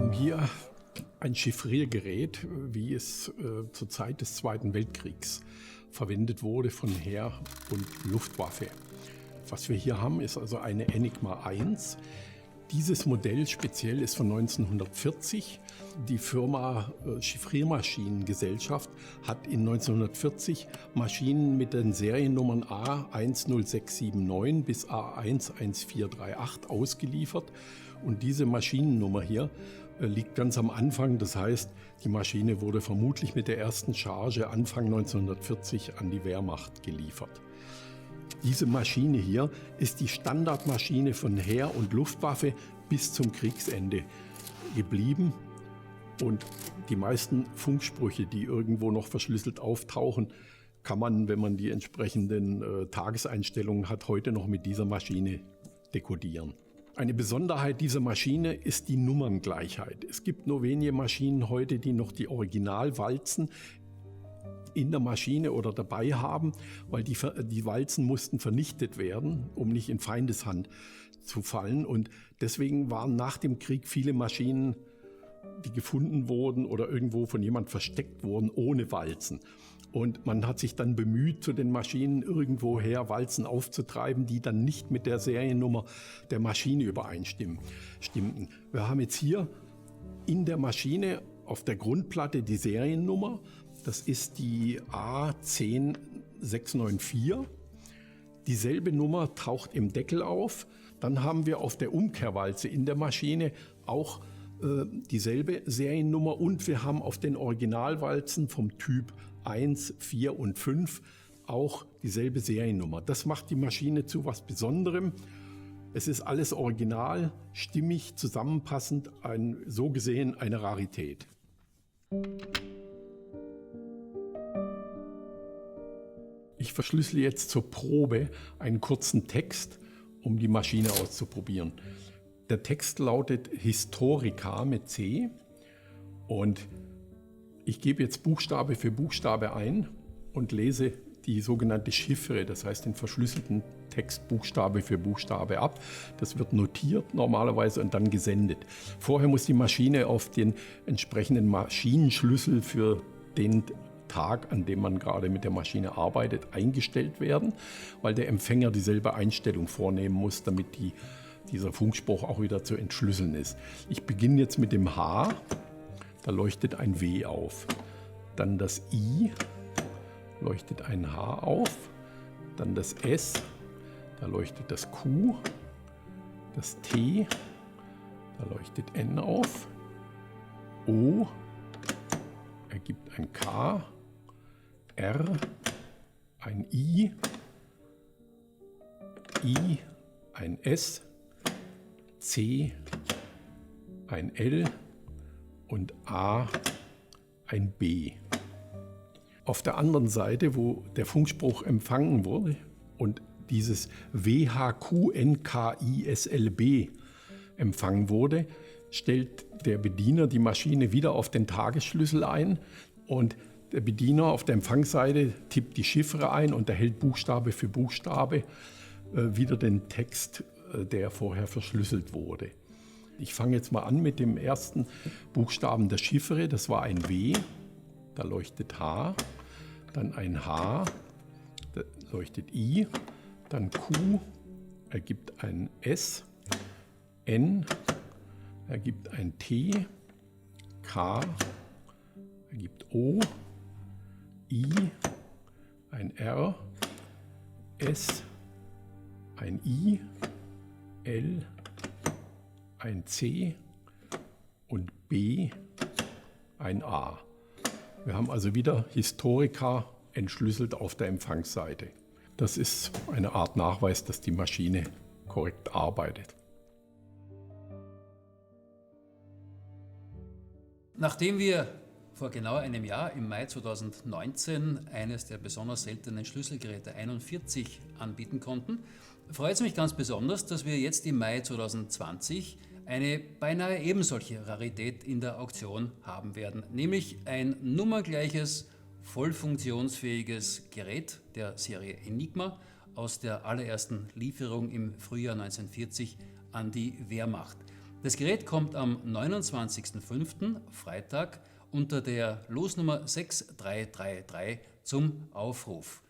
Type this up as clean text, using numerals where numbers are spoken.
haben hier ein Chiffriergerät, wie es zur Zeit des Zweiten Weltkriegs verwendet wurde von Heer und Luftwaffe. Was wir hier haben, ist also eine Enigma 1. Dieses Modell speziell ist von 1940. Die Firma Chiffriermaschinengesellschaft hat in 1940 Maschinen mit den Seriennummern A10679 bis A11438 ausgeliefert. Und diese Maschinennummer hier liegt ganz am Anfang. Das heißt, die Maschine wurde vermutlich mit der ersten Charge Anfang 1940 an die Wehrmacht geliefert. Diese Maschine hier ist die Standardmaschine von Heer und Luftwaffe bis zum Kriegsende geblieben. Und die meisten Funksprüche, die irgendwo noch verschlüsselt auftauchen, kann man, wenn man die entsprechenden Tageseinstellungen hat, heute noch mit dieser Maschine dekodieren. Eine Besonderheit dieser Maschine ist die Nummerngleichheit. Es gibt nur wenige Maschinen heute, die noch die Originalwalzen in der Maschine oder dabei haben, weil die Walzen mussten vernichtet werden, um nicht in Feindeshand zu fallen. Und deswegen waren nach dem Krieg viele Maschinen, die gefunden wurden oder irgendwo von jemand versteckt wurden, ohne Walzen. Und man hat sich dann bemüht, zu den Maschinen irgendwoher Walzen aufzutreiben, die dann nicht mit der Seriennummer der Maschine übereinstimmten. Wir haben jetzt hier in der Maschine auf der Grundplatte die Seriennummer. Das ist die A10694. Dieselbe Nummer taucht im Deckel auf. Dann haben wir auf der Umkehrwalze in der Maschine auch dieselbe Seriennummer und wir haben auf den Originalwalzen vom Typ 1, 4 und 5 auch dieselbe Seriennummer. Das macht die Maschine zu was Besonderem. Es ist alles original, stimmig, zusammenpassend, so gesehen eine Rarität. Ich verschlüssele jetzt zur Probe einen kurzen Text, um die Maschine auszuprobieren. Der Text lautet Historica mit C und ich gebe jetzt Buchstabe für Buchstabe ein und lese die sogenannte Chiffre, das heißt den verschlüsselten Text Buchstabe für Buchstabe ab. Das wird notiert normalerweise und dann gesendet. Vorher muss die Maschine auf den entsprechenden Maschinenschlüssel für den Tag, an dem man gerade mit der Maschine arbeitet, eingestellt werden, weil der Empfänger dieselbe Einstellung vornehmen muss, damit dieser Funkspruch auch wieder zu entschlüsseln ist. Ich beginne jetzt mit dem H, da leuchtet ein W auf. Dann das I, leuchtet ein H auf. Dann das S, da leuchtet das Q. Das T, da leuchtet N auf. O ergibt ein K. R, ein I. I, ein S. C, ein L und A, ein B. Auf der anderen Seite, wo der Funkspruch empfangen wurde und dieses WHQNKISLB empfangen wurde, stellt der Bediener die Maschine wieder auf den Tagesschlüssel ein und der Bediener auf der Empfangsseite tippt die Chiffre ein und erhält Buchstabe für Buchstabe wieder den Text, der vorher verschlüsselt wurde. Ich fange jetzt mal an mit dem ersten Buchstaben der Chiffre. Das war ein W, da leuchtet H, dann ein H, da leuchtet I, dann Q, ergibt ein S, N, ergibt ein T, K, ergibt O, I, ein R, S, ein I, L, ein C und B, ein A. Wir haben also wieder Historica entschlüsselt auf der Empfangsseite. Das ist eine Art Nachweis, dass die Maschine korrekt arbeitet. Nachdem wir vor genau einem Jahr, im Mai 2019, eines der besonders seltenen Schlüsselgeräte 41 anbieten konnten, freut es mich ganz besonders, dass wir jetzt im Mai 2020 eine beinahe ebensolche Rarität in der Auktion haben werden, nämlich ein nummerngleiches, voll funktionsfähiges Gerät der Serie Enigma aus der allerersten Lieferung im Frühjahr 1940 an die Wehrmacht. Das Gerät kommt am 29.05. Freitag unter der Losnummer 6333 zum Aufruf.